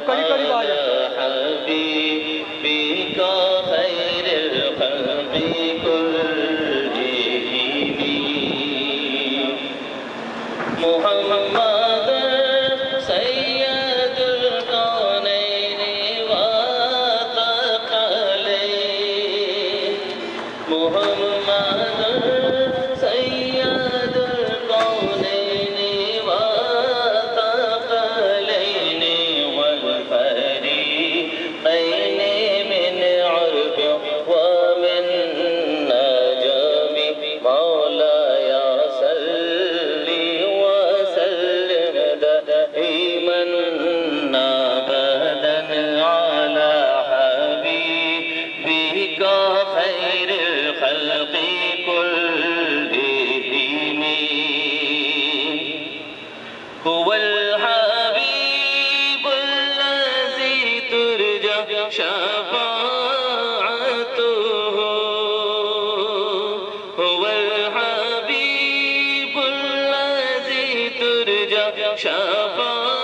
करीब करीब आ जाए। मोहम्मद सैयदुल कौनैन व थक़लैन मोहम्मद सैयदुल कौनैन व थक़लैन वल फरीक़ैन मिन उर्ब व मिन नजम मौलाया सल्ली व सल्लिम दाइमन अबदन अला हबीबिका खैरिल खल्क़ि कुल्लिहिम हुवल हबीबुल लज़ी तुरजा शफ़ाअतुहु हुवल हबीबुल लज़ी तुरजा शफ़ाअतुहु